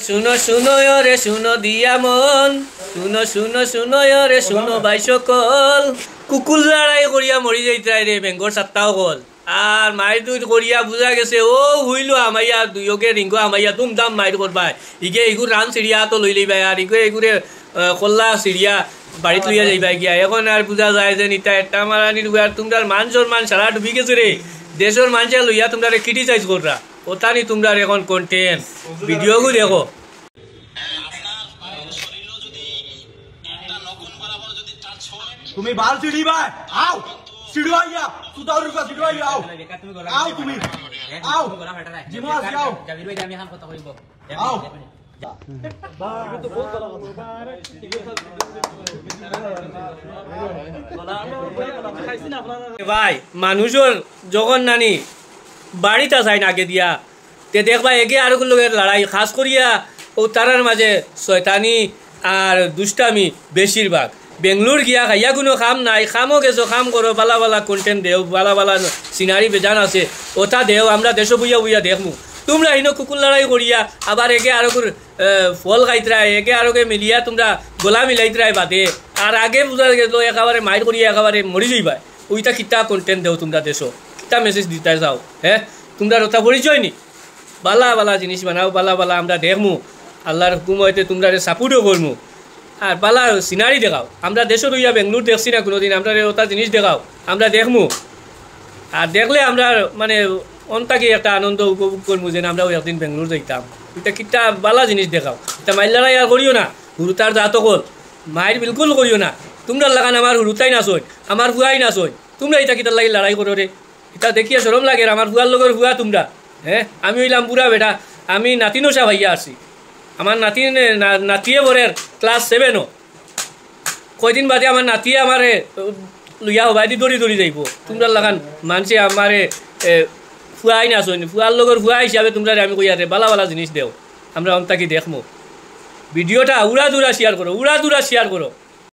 শুনো শুনো রে শুনো দিয়া মন, শুনো শুনো শুনো রে শুনো ভাই সকল, কুকুর লড়াই করিয়া মরি যাইতাই রে বেঙ্গর সাতটাও গল। আর মায়ের দুই করিয়া বুঝা গেছে ও হইলো আমাইয়া দুইকে রিঙ্গো আমাইয়া দুমদাম মায়ের করবাই ইগে এগুর রান সিরিয়া তো লই লইবাই আর ইগে এগুরে কল্লা সিরিয়া বাড়িতে লইয়া যাইবাই গিয়া। এখন আর বুঝা যায় যে নিতা একটা মারানি আর তোমরা মান সম্মান সারা ডুবি গেছে রে। দেশের মানুষে লইয়া তোমরা ক্রিটিসাইজ কররা ওটা নি তোমরা এখন কন্টেন্ট ভিডিওগুলো দেখো। তুমি বাল সিঁড়ি ভাই আও সিঁড়ি আইয়া সুদাউর কা সিঁড়ি আইয়া আও আও তুমি আও জিমা আও জাবির ভাই আমি হাম কথা কইব আও ভাই মানুষের যখন নানি বাড়িতে যায় আগে দিয়া তে দেখবা একে আর লোকের লড়াই খাস করিয়া ও তারার মাঝে শয়তানি আর দুষ্টামি বেশিরভাগ। বেঙ্গলোর গিয়া খাইয়া কোনো কাম নাই, খামও গেছো কাম করো, বালা বালা কন্টেন্ট দেও, বালা বালা সিনারি বেজান আছে ওটা দেও, আমরা দেশ বইয়া বইয়া দেখমু। তোমরা হিনো কুকুর লড়াই করিয়া আবার একে আরো ফল খাইতরাই একে আরোকে মিলিয়া তোমরা গোলা মিলাইতরাই বাদে আর আগে বুঝা গেল একেবারে মাইর করিয়া একেবারে মরি যাইবা। ওইটা কিতা কন্টেন্ট দেও তোমরা দেশ, কিতা মেসেজ দিতে যাও। হ্যাঁ তোমরা ওটা পরিচয় নি, বালা বালা জিনিস বানাও, বালা বালা আমরা দেখমু, আল্লাহর হুকুম হইতে তোমরা সাপোর্টও করমু আর বালা সিনারি দেখাও। আমরা দেশে রইয়া বেঙ্গলোর দেখছি না কোনোদিন, আমরা ওটা জিনিস দেখাও, আমরা দেখমু আর দেখলে আমরা মানে অন্তাকে একটা আনন্দ উপভোগ করবো যে আমরা ওই একদিন বেঙ্গলোর যাইতাম। এটা কিতা বালা জিনিস দেখাও, এটা মাইল লড়াই আর করিও না, হুরুতার জাত কল মায়ের বিলকুল করিও না। তোমরা লাগান আমার হুরুতাই নাচই, আমার ভুয়াই নাচই, তোমরা এটা কিতার লাগি লড়াই করো রে। এটা দেখিয়া সরম লাগে আমার ভুয়ার লগের ভুয়া তোমরা। হ্যাঁ আমি হইলাম বুড়া বেটা, আমি নাতিনও সা ভাইয়া আসছি, আমার নাতিয়ে বরের ক্লাস 7ও, কয়দিন বাদে আমার নাতিয়ে আমারে লইয়া হবাই দি দৌড়ি দৌড়ি যাইব। তোমরা লাগান মানছে আমারে ফুয়াই নাচনি, ফুয়ার লগর ফুয়া হিসাবে তোমরা আমি কইয়ারে বালা বালা জিনিস দেও, আমরা অন্তাকি দেখমু। ভিডিওটা উড়া দুরা শেয়ার করো, উড়া দুরা শেয়ার করো।